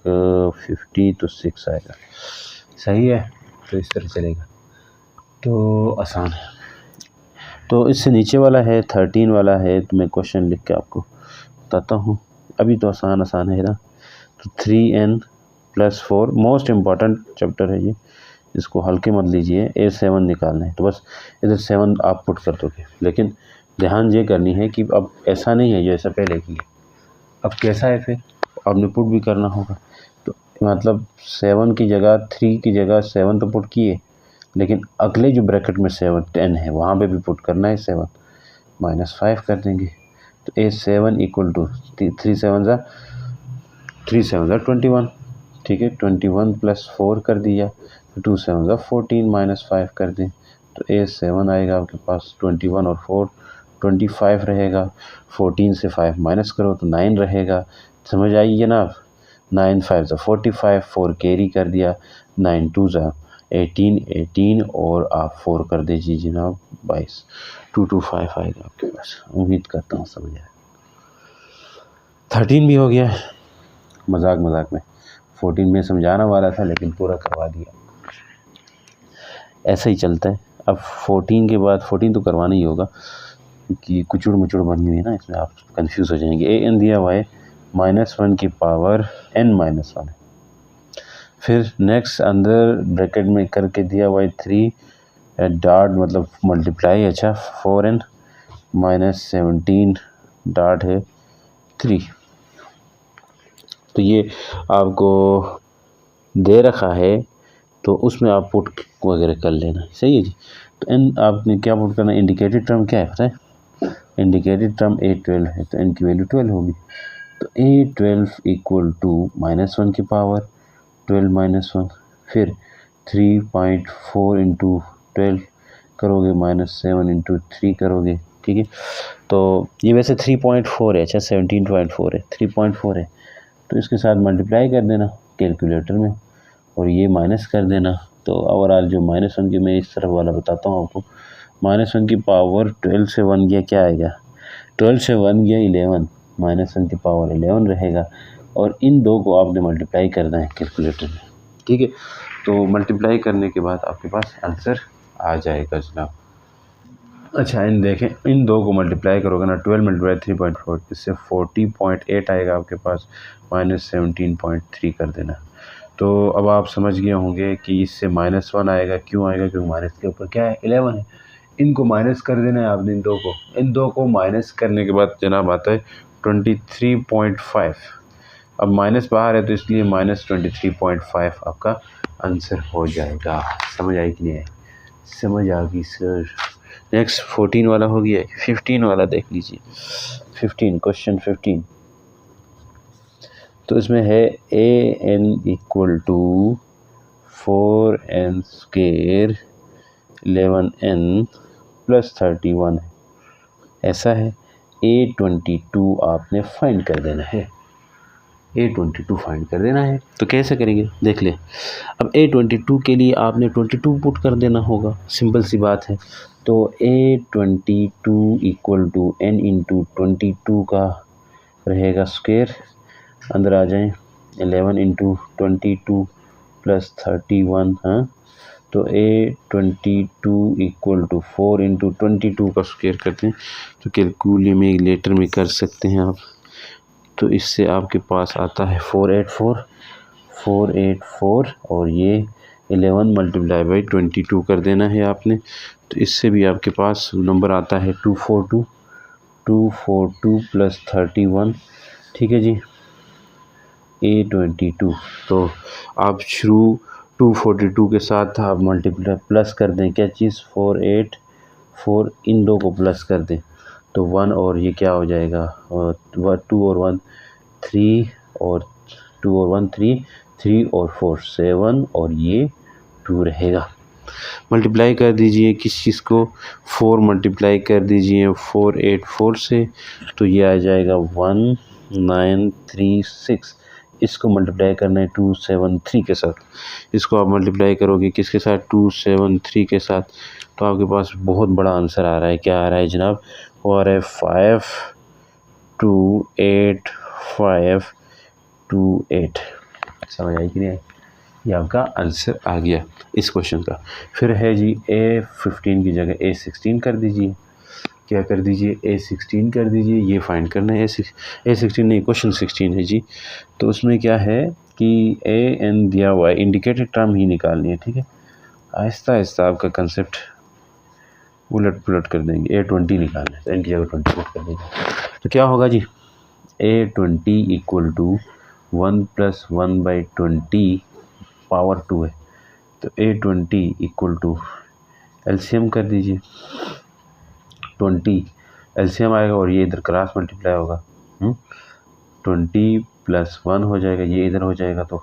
50, तो 6 आएगा, सही है। तो इस तरह चलेगा, तो आसान है। तो इससे नीचे वाला है 13 वाला है, तो मैं क्वेश्चन लिख के आपको बताता हूँ। अभी तो आसान है ना। तो 3n+4 मोस्ट इम्पॉर्टेंट चैप्टर है ये, इसको हल्के मत लीजिए। A7 निकालना है तो बस इधर 7 आप पुट कर दोगे, लेकिन ध्यान ये करनी है कि अब ऐसा नहीं है जैसा पहले की। अब कैसा है फिर आपने पुट भी करना होगा। तो मतलब 7 की जगह 3 की जगह 7 तो पुट किए, लेकिन अगले जो ब्रैकेट में 10 है वहाँ पे भी पुट करना है 7, -5 कर देंगे। तो A7 इक्वल टू 3 7 ज़ा 21, ठीक है। 21 + 4 कर दिया, तो 2 7 ज़ा 14, -5 कर दें, तो A7 आएगा आपके पास। 21 और 4 25 रहेगा, 14 से 5 माइनस करो तो 9 रहेगा। समझ आई जनाब। 9 5 ज़ा 45, 4 कैरी कर दिया, 9 2 ज़ा 18 और आप 4 कर दीजिए जनाब 22, 225 आएगा आपके पास। उम्मीद करता हूँ समझ आया। 13 भी हो गया, मजाक में। 14 में समझाना वाला था लेकिन पूरा करवा दिया। ऐसा ही चलता है। अब 14 के बाद 14 तो करवाना ही होगा क्योंकि कुचुड़ मुचुड़ बनी हुई है ना, इसमें आप कंफ्यूज हो जाएंगे। an दिया हुआ है -1 की पावर n-1 है। फिर नेक्स्ट अंदर ब्रैकेट में करके दिया हुआ है 3 डॉट मतलब मल्टीप्लाई, अच्छा 4n -17 डॉट है 3। तो ये आपको दे रखा है, तो उसमें आप पुट वगैरह कर लेना, सही है जी। तो एन आपने क्या पुट करना, इंडिकेटेड टर्म क्या है पता है, इंडिकेटेड टर्म A12 है, तो एन की वैल्यू 12 होगी। तो A12 इक्वल टू -1 की पावर 12 -1, फिर 3.4 इंटू 12 करोगे, -7 इंटू 3 करोगे, ठीक है। तो ये वैसे 3.4 है, अच्छा 17.4 है, 3.4 है, तो इसके साथ मल्टीप्लाई कर देना कैलकुलेटर में और ये माइनस कर देना। तो ओवरऑल जो -1 की, मैं इस तरफ वाला बताता हूँ आपको, -1 की पावर 12 से 1 गया क्या आएगा, 12 से 1 गया 11, -1 की पावर 11 रहेगा। और इन दो को आपने मल्टीप्लाई करना है कैलकुलेटर में, ठीक है। तो मल्टीप्लाई करने के बाद आपके पास आंसर आ जाएगा जनाब। अच्छा इन देखें, इन दो को मल्टीप्लाई करोगे ना, 12 × 3.4, इससे 40.8 आएगा आपके पास, -17.3 कर देना। तो अब आप समझ गए होंगे कि इससे -1 आएगा, क्यों आएगा, क्योंकि माइनस के ऊपर क्या है 11 है। इनको माइनस कर देना है आपने, इन दो को माइनस करने के बाद जनाब आता है 23.5। अब माइनस बाहर है तो इसलिए -23.5 आपका आंसर हो जाएगा। समझ आई कि नहीं आई? समझ आ गई सर। नेक्स्ट 14 वाला हो गया, 15 वाला देख लीजिए। 15 क्वेश्चन 15, तो इसमें है an equal to 4n² 11n + 31 है, ऐसा है। A22 आपने फाइंड कर देना है, A22 फाइंड कर देना है। तो कैसे करेंगे देख ले। अब A22 के लिए आपने 22 पुट कर देना होगा, सिंपल सी बात है। तो A22 equal to n into 22 का रहेगा स्क्वायर, अंदर आ जाएं, 11 इंटू 22 + 31, हाँ। तो A22 इक्वल टू 4 इंटू 22 का स्क्वायर करते हैं, तो कैलकुलेटर में कर सकते हैं आप। तो इससे आपके पास आता है 484 और ये 11 × 22 कर देना है आपने। तो इससे भी आपके पास नंबर आता है 242 + 31, ठीक है जी। A22, तो आप शुरू 242 के साथ आप मल्टीप्लाई प्लस कर दें, क्या चीज़ 484, इन दो को प्लस कर दें तो 1 और ये क्या हो जाएगा, 2 और 1 3 और 2 और 1 3 और 4 7 और ये 2 रहेगा। मल्टीप्लाई कर दीजिए किस चीज़ को, 4 मल्टीप्लाई कर दीजिए 484 से, तो ये आ जाएगा 1936। इसको मल्टीप्लाई करना है 273 के साथ, इसको आप मल्टीप्लाई करोगे किसके साथ, 273 के साथ, तो आपके पास बहुत बड़ा आंसर आ रहा है। क्या आ रहा है जनाब, वो आ रहा है 52858। समझ आई कि नहीं? ये आपका आंसर आ गया इस क्वेश्चन का। फिर है जी A15 की जगह A16 कर दीजिए। क्या कर दीजिए? A16 कर दीजिए। ये फाइंड करना है A16 नहीं, क्वेश्चन 16 है जी। तो उसमें क्या है कि AN दिया हुआ है, इंडिकेटेड टर्म ही निकालनी है, ठीक है। आहिस्ता आहिस्ता आपका कंसेप्ट उलट पुलट कर देंगे। A20 निकालना है तो इनकी जगह 20 पुट कर देंगे। तो क्या होगा जी? A20 इक्वल टू 1 + 1/20 पावर 2 है। तो A20 इक्वल टू एलसीएम कर दीजिए। 20 एलसीएम आएगा और ये इधर क्रॉस मल्टीप्लाई होगा। 20 + 1 हो जाएगा, ये इधर हो जाएगा तो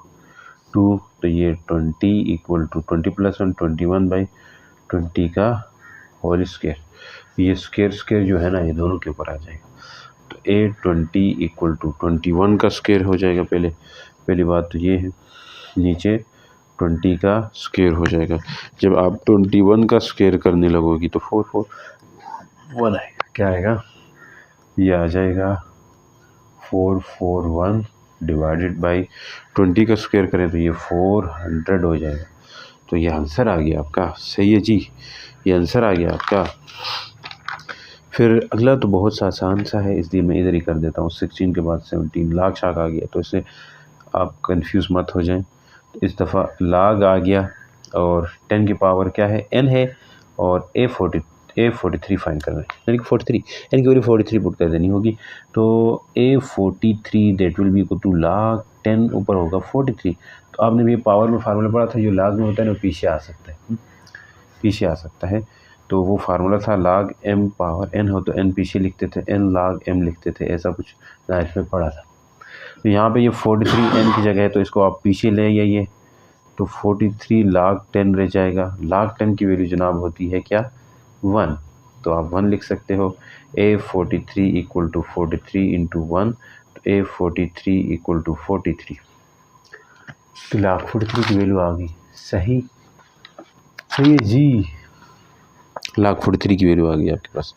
2। तो ये 20 इक्वल टू 20 + 1 21/20 का होल स्क्वायर। ये स्क्वायर जो है ना, ये दोनों के ऊपर आ जाएगा। तो A20 इक्वल टू 21 का स्क्वायर हो जाएगा। पहली बात तो ये है, नीचे 20 का स्क्वायर हो जाएगा। जब आप 21 का स्क्वायर करने लगोगी तो 441 आएगा। क्या आएगा? ये आ जाएगा 441 डिवाइडेड बाई 20 का स्क्वायर करें तो ये 400 हो जाएगा। तो ये आंसर आ गया आपका। सही है जी, ये आंसर आ गया आपका। फिर अगला तो बहुत सा आसान सा है, इसलिए मैं इधर ही कर देता हूँ। 16 के बाद 17 लाग शाग आ गया, तो इससे आप कंफ्यूज मत हो जाएं। इस दफ़ा लाग आ गया और 10 की पावर क्या है? n है और A43 फाइंड करना है, यानी कि 43, यानी कि वैल्यू 43 पुट कर देनी होगी। तो A43 that will be equal to log 10 ऊपर होगा 43। तो आपने भी पावर में फार्मूला पढ़ा था, जो लाग में होता है ना पीछे आ सकता है, पीछे आ सकता है। तो वो फार्मूला था log m पावर n हो तो n पीछे लिखते थे, n log m लिखते थे, ऐसा कुछ लाइफ में पढ़ा था। तो यहाँ पे ये 43 n की जगह है, तो इसको आप पीछे ले आइए। तो 43 log 10 रह जाएगा। log 10 की वैल्यू जनाब होती है क्या? 1। तो आप 1 लिख सकते हो। A43 इक्वल टू 43 इंटू 1, तो A43 इक्वल टू 43। तो log 43 की वैल्यू आ गई। सही है जी, log 43 की वैल्यू आ गई आपके पास।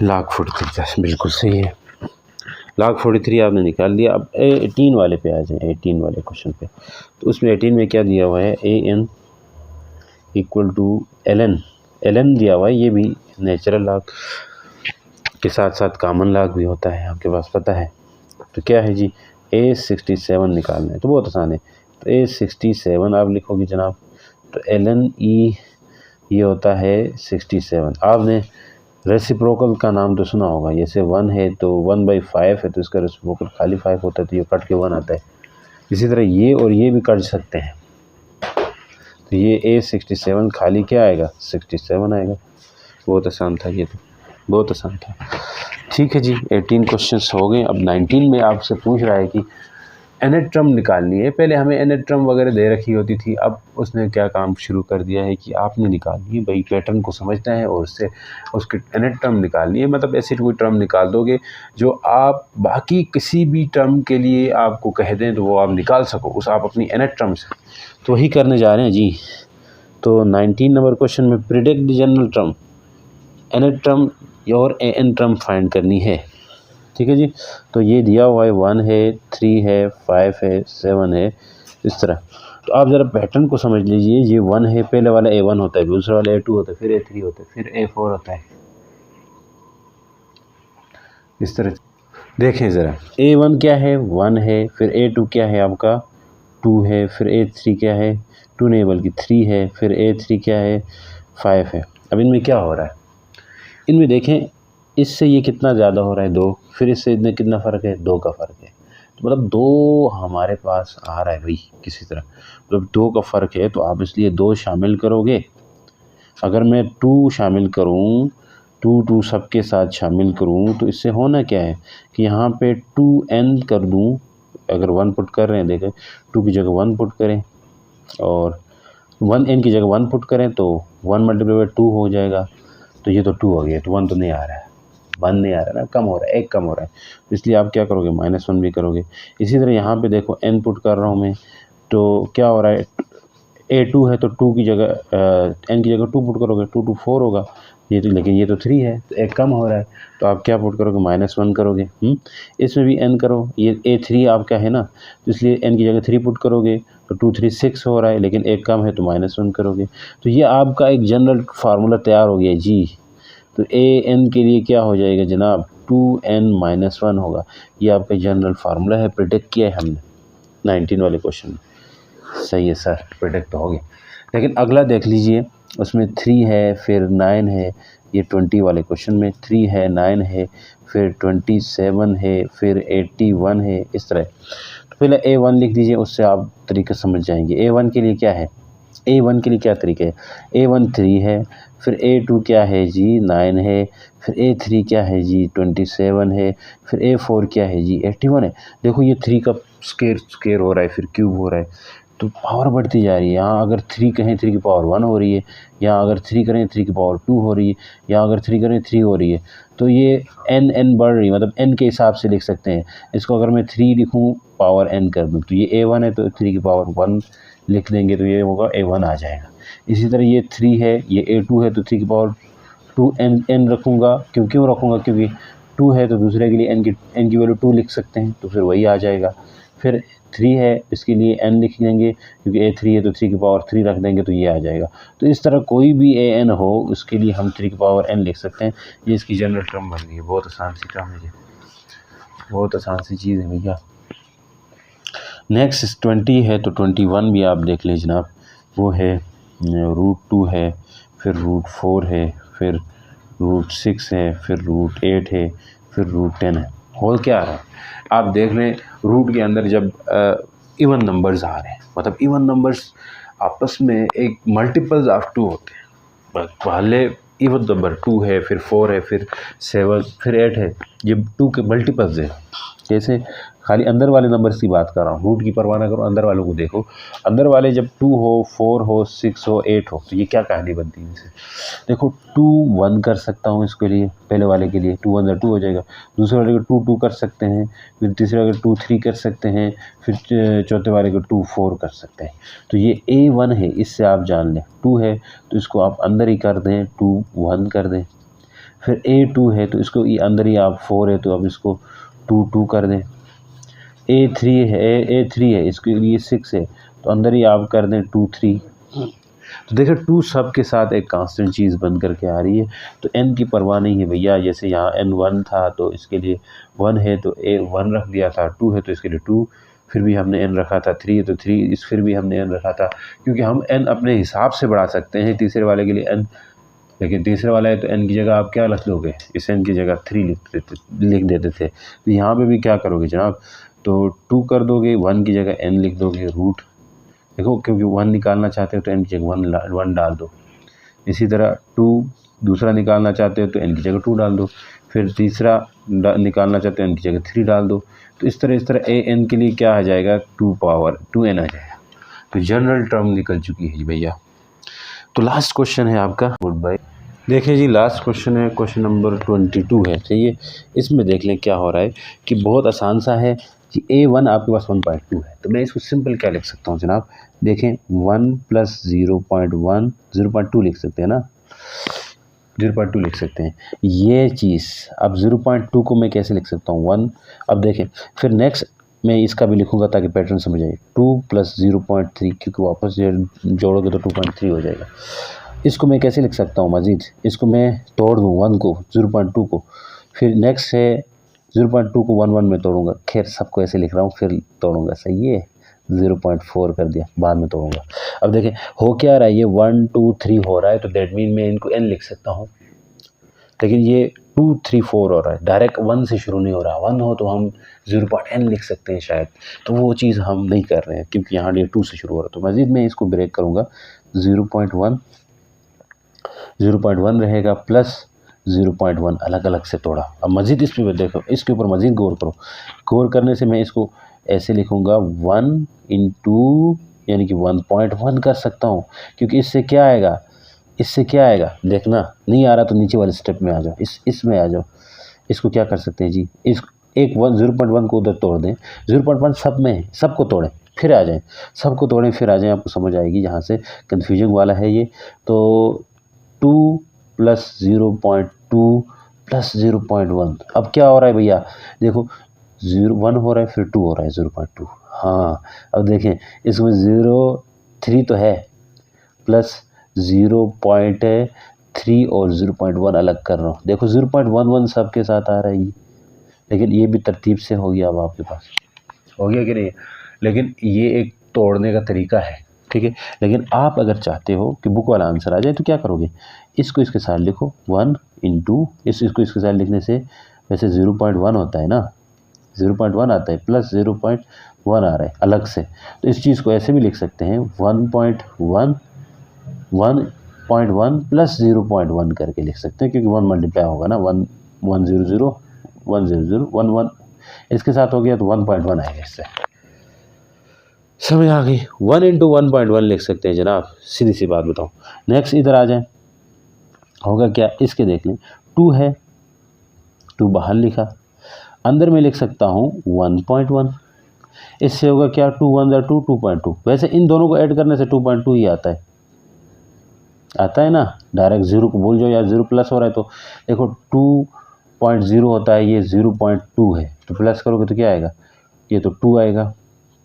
log 43 बिल्कुल सही है। log 43 आपने निकाल लिया। अब 18 वाले पे आ जाए, 18 वाले क्वेश्चन पे। तो उसमें 18 में क्या दिया हुआ है? AN इक्वल टू ln दिया हुआ है। ये भी नेचुरल लॉग के साथ साथ कॉमन लॉग भी होता है, आपके पास पता है। तो क्या है जी? A67 निकालना है, तो बहुत आसान है। तो A67 आप लिखोगे जनाब, तो ln e ये होता है 67। आपने रेसिप्रोकल का नाम तो सुना होगा। जैसे 1 है तो 1/5 है, तो इसका रेसिप्रोकल खाली 5 होता है, तो ये कट के 1 आता है। इसी तरह ये और ये भी कट सकते हैं। तो ये A67 खाली क्या आएगा? 67 आएगा। बहुत आसान था ये, तो बहुत आसान था। ठीक है जी, 18 क्वेश्चंस हो गए। अब 19 में आपसे पूछ रहा है कि nth टर्म निकालनी है। पहले हमें nth टर्म वगैरह दे रखी होती थी, अब उसने क्या काम शुरू कर दिया है कि आपने निकालनी है। भाई पैटर्न को समझना है और उससे उसके nth टर्म निकालनी है। मतलब ऐसी कोई टर्म निकाल दोगे जो आप बाकी किसी भी टर्म के लिए आपको कह दें तो वो आप निकाल सको, उस आप अपनी nth टर्म से। तो वही करने जा रहे हैं जी। तो 19 नंबर क्वेश्चन में predict the general term, nth term और an टर्म फाइंड करनी है। ठीक है जी। तो ये दिया हुआ है 1 है, 3 है, 5 है, 7 है, इस तरह। तो आप ज़रा पैटर्न को समझ लीजिए। ये 1 है, पहले वाला A1 होता है, दूसरा वाला A2 होता है, फिर A3 होता है, फिर A4 होता है, इस तरह। देखें ज़रा, A1 क्या है? 1 है। फिर A2 क्या है आपका? 2 है। फिर A3 क्या है? 2 नहीं बल्कि 3 है। फिर A3 क्या है? 5 है। अब इनमें क्या हो रहा है? इनमें देखें, इससे ये कितना ज़्यादा हो रहा है? 2। फिर इससे इतने कितना फ़र्क है? 2 का फ़र्क है। तो मतलब 2 हमारे पास आ रहा है भाई किसी तरह। मतलब 2 का फ़र्क है, तो आप इसलिए 2 शामिल करोगे। अगर मैं 2 शामिल करूँ, 2 सबके साथ शामिल करूँ, तो इससे होना क्या है कि यहाँ पे 2n कर दूँ। अगर 1 पुट कर रहे हैं, देखें 2 की जगह 1 पुट करें और 1n की जगह 1 पुट करें तो 1 मल्टीप्लाई बाई 2 हो जाएगा। तो ये तो 2 हो गया, तो 1 तो नहीं आ रहा है, 1 नहीं आ रहा है ना, कम हो रहा है, 1 कम हो रहा है। इसलिए आप क्या करोगे? -1 भी करोगे। इसी तरह यहाँ पे देखो n पुट कर रहा हूँ मैं, तो क्या हो रहा है? A2 है तो 2 की जगह n की जगह 2 पुट करोगे, 2 4 होगा। ये तो, लेकिन ये तो 3 है तो एक कम हो रहा है, तो आप क्या पुट करोगे, -1 करोगे। इसमें भी n करो, ये A3 आपका है ना, तो इसलिए n की जगह 3 पुट करोगे, तो 2 3 6 हो रहा है, लेकिन एक कम है तो -1 करोगे। तो ये आपका एक जनरल फार्मूला तैयार हो गया जी। तो an के लिए क्या हो जाएगा जनाब, 2n-1 होगा। ये आपका जनरल फार्मूला है, प्रिडिक्ट किया है हमने 19 वाले क्वेश्चन में। सही है सर, प्रिडिक्ट हो गया। लेकिन अगला देख लीजिए, उसमें 3 है, फिर 9 है। ये 20 वाले क्वेश्चन में 3 है, 9 है, फिर 27 है, फिर 81 है, इस तरह। तो पहले A1 लिख दीजिए, उससे आप तरीका समझ जाएंगे। A1 के लिए क्या है, A1 के लिए क्या तरीका है, A1 3 है, फिर A2 क्या है जी 9 है, फिर A3 क्या है जी 27 है, फिर A4 क्या है जी 81 है। देखो ये 3 का स्केयर हो रहा है, फिर क्यूब हो रहा है, तो पावर बढ़ती जा रही है। यहाँ अगर 3 कहें 3 की पावर 1 हो रही है, यहाँ अगर 3 करें 3 की पावर 2 हो रही है, यहाँ अगर 3 करें 3 हो रही है। तो ये n बढ़ रही है, मतलब n के हिसाब से लिख सकते हैं इसको। अगर मैं 3 लिखूँ पावर n कर दूँ, तो ये A1 है तो 3 की पावर 1 लिख देंगे, तो ये होगा A1 आ जाएगा। इसी तरह ये 3 है, ये A2 है, तो 3 की पावर 2 n रखूँगा। क्यों रखूँगा, क्योंकि 2 है तो दूसरे के लिए n की वैल्यू 2 लिख सकते हैं, तो फिर वही आ जाएगा। फिर 3 है, इसके लिए n लिख देंगे, क्योंकि A3 है तो 3 की पावर 3 रख देंगे, तो ये आ जाएगा। तो इस तरह कोई भी an हो, उसके लिए हम 3 की पावर n लिख सकते हैं। ये इसकी जनरल टर्म बन गई है। बहुत आसान सी टर्म है, ये बहुत आसान सी चीज़ है भैया। नेक्स्ट 20 है, तो 21 भी आप देख लें जनाब। वो है √2 है, फिर √4 है, फिर √6 है, फिर √8 है, फिर √10 है। होल क्या आ रहा है आप देख लें, रूट के अंदर जब इवन नंबर्स आ रहे हैं, मतलब इवन नंबर्स आपस में एक मल्टीपल्स ऑफ 2 होते हैं। पहले इवन नंबर 2 है, फिर 4 है, फिर 7, फिर 8 है, ये 2 के मल्टीपल्स हैं। जैसे खाली अंदर वाले नंबर्स की बात कर रहा हूँ, रूट की परवाह ना करो, अंदर वालों को देखो। अंदर वाले जब 2 हो, 4 हो, 6 हो, 8 हो, तो ये क्या कहानी बनती है इनसे। देखो 2 1 कर सकता हूँ इसके लिए, पहले वाले के लिए 2 1 2 हो जाएगा। दूसरे वाले को 2 2 कर सकते हैं, फिर तीसरे वाले को 2 3 कर सकते हैं, फिर चौथे वाले को 2 4 कर सकते हैं। तो ये A1 है, इससे आप जान लें 2 है तो इसको आप अंदर ही कर दें, 2 1 कर दें। फिर A2 है तो इसको ये अंदर ही आप 4 है तो अब इसको 2 2 कर दें। A3 है इसके लिए 6 है तो अंदर ही आप कर दें 2 3। तो देखिए 2 सब के साथ एक कांस्टेंट चीज़ बन कर के आ रही है, तो n की परवाह नहीं है भैया। जैसे यहाँ n1 था तो इसके लिए 1 है तो A1 रख दिया था, 2 है तो इसके लिए 2, फिर भी हमने n रखा था, 3 है तो 3, फिर भी हमने n रखा था, क्योंकि हम n अपने हिसाब से बढ़ा सकते हैं तीसरे वाले के लिए n। लेकिन तीसरे वाला है तो n की जगह आप क्या रख दोगे, इस n की जगह 3 लिख देते थे। तो यहाँ पे भी क्या करोगे जनाब, तो 2 कर दोगे, 1 की जगह n लिख दोगे रूट। देखो क्योंकि 1 निकालना चाहते हो तो n की जगह 1 डाल दो। इसी तरह 2 दूसरा निकालना चाहते हो तो n की जगह 2 डाल दो। फिर तीसरा निकालना चाहते हो n की जगह 3 डाल दो। तो इस तरह an के लिए क्या आ जाएगा, 2n आ जाएगा। तो जनरल टर्म निकल चुकी है जी भैया। तो लास्ट क्वेश्चन है आपका, गुड बाय। देखिए जी लास्ट क्वेश्चन है, क्वेश्चन नंबर 22 है। चाहिए इसमें देख लें क्या हो रहा है कि बहुत आसान सा है कि A1 आपके पास 1.2 है, तो मैं इसको सिंपल क्या लिख सकता हूँ जनाब, देखें 1 + 0.1 0.2 लिख सकते हैं ना, 0.2 लिख सकते हैं ये चीज़। अब 0.2 को मैं कैसे लिख सकता हूँ 1। अब देखें फिर नेक्स्ट मैं इसका भी लिखूंगा ताकि पैटर्न समझ आए, 2 + 0.3, क्योंकि वापस जोड़ोगे तो 2.3 हो जाएगा। इसको मैं कैसे लिख सकता हूँ मज़ीद, इसको मैं तोड़ दूँ 1 को 0.2 को, फिर नेक्स्ट है 0.2 को 1 1 में तोड़ूंगा। खैर सबको ऐसे लिख रहा हूँ, फिर तोड़ूंगा, सही है 0.4 कर दिया, बाद में तोड़ूंगा। अब देखें हो क्या रहा है, ये 1 2 3 हो रहा है, तो दैट मीन मैं इनको n लिख सकता हूँ। लेकिन ये 2 3 4 हो रहा है, डायरेक्ट 1 से शुरू नहीं हो रहा। 1 हो तो हम 0.n लिख सकते हैं शायद, तो वो चीज़ हम नहीं कर रहे हैं क्योंकि यहाँ ये 2 से शुरू हो रहा है। तो मज़ीद मैं इसको ब्रेक करूँगा, 0.1 रहेगा प्लस 0.1 अलग अलग से तोड़ा। अब मज़ीद इस पर देखो, इसके ऊपर मज़ीद गौर करो। गौर करने से मैं इसको ऐसे लिखूँगा 1 × यानी कि 1.1 कर सकता हूँ, क्योंकि इससे क्या आएगा, इससे क्या आएगा देखना, नहीं आ रहा तो नीचे वाले स्टेप में आ जाओ, इसमें आ जाओ। इसको क्या कर सकते हैं जी, इस एक 0.1 को उधर तोड़ दें, 0.1 सब में है, सबको तोड़ें फिर आ जाएं, सबको तोड़ें फिर आ जाएं, आपको समझ आएगी। जहाँ से कन्फ्यूजन वाला है ये, तो 2 प्लस 0.2 प्लस 0.1। अब क्या हो रहा है भैया, देखो 1 हो रहा है, फिर 2 हो रहा है 0.2। हाँ, अब देखें इसमें 0.3 तो है, प्लस 0.3 और 0.1 अलग कर रहा हूँ। देखो 0.11 सबके साथ आ रहा है, लेकिन ये भी तरतीब से हो गया। अब आपके पास हो गया कि नहीं, लेकिन ये एक तोड़ने का तरीका है, ठीक है। लेकिन आप अगर चाहते हो कि बुक वाला आंसर आ जाए तो क्या करोगे, इसको इसके साथ लिखो 1 इंटू इसको इसके साथ लिखने से वैसे 0.1 होता है ना, 0.1 आता है, प्लस 0.1 आ रहा है अलग से, तो इस चीज़ को ऐसे भी लिख सकते हैं 1.1 प्लस 0.1 करके लिख सकते हैं, क्योंकि 1 मल्टीप्लाई होगा ना, 1 इसके साथ हो गया तो 1.1 आएगा। इससे समझ आ गई, 1 इंटू 1.1 लिख सकते हैं जनाब, सीधी सी बात बताऊँ। नेक्स्ट इधर आ जाए, होगा क्या, इसके देख लें, 2 है, 2 बाहर लिखा, अंदर में लिख सकता हूँ 1.1, इससे होगा क्या, 2 1 2 2.2। वैसे इन दोनों को ऐड करने से 2.2 ही आता है ना, डायरेक्ट 0 को भूल जाओ यार, 0 प्लस हो रहा है तो देखो 2.0 होता है, ये 0.2 है, तो प्लस करोगे तो क्या आएगा, ये तो 2 आएगा,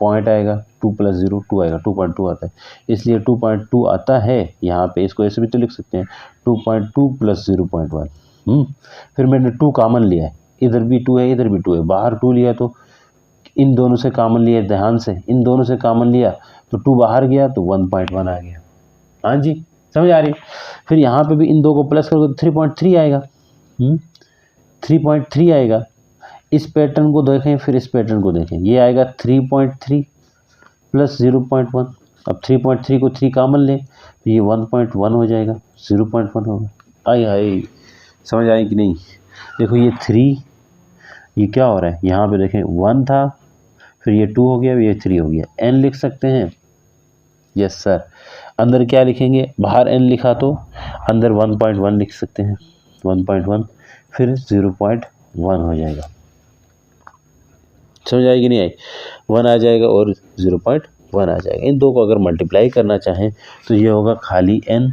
पॉइंट आएगा, 2 प्लस 0 2 आएगा, 2.2 आता है, इसलिए 2.2 आता है यहाँ पे। इसको ऐसे भी तो लिख सकते हैं 2.2 प्लस 0.1। फिर मैंने 2 कॉमन लिया है, इधर भी 2 है, इधर भी 2 है, बाहर 2 लिया तो इन दोनों से कॉमन लिया, ध्यान से इन दोनों से कॉमन लिया तो 2 बाहर गया तो 1.1 आ गया। हाँ जी, समझ आ रही। फिर यहाँ पे भी इन दो को प्लस करोगे तो 3.3 आएगा, 3.3 आएगा। इस पैटर्न को देखें, फिर इस पैटर्न को देखें, ये आएगा 3.3 प्लस 0.1। अब 3.3 को 3 कॉमन लें तो ये 1.1 हो जाएगा, 0.1 होगा। आई हाई, समझ आई कि नहीं। देखो ये 3, ये क्या हो रहा है, यहाँ पे देखें 1 था, फिर ये 2 हो गया, ये 3 हो गया, n लिख सकते हैं। यस सर, अंदर क्या लिखेंगे, बाहर n लिखा तो अंदर 1.1 लिख सकते हैं, 1.1 फिर 0.1 हो जाएगा। समझ आएगी नहीं आई, 1 आ जाएगा और 0.1 आ जाएगा। इन दो को अगर मल्टीप्लाई करना चाहें तो ये होगा खाली n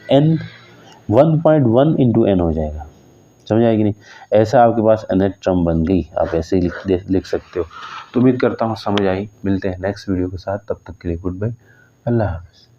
1.1 इंटू n हो जाएगा। समझ आएगी नहीं, ऐसा आपके पास अनेक टर्म बन गई, आप ऐसे ही लिख सकते हो। तो उम्मीद करता हूँ समझ आई। मिलते हैं नेक्स्ट वीडियो के साथ, तब तक के लिए गुड बाय, अल्लाह हाफ़िज़।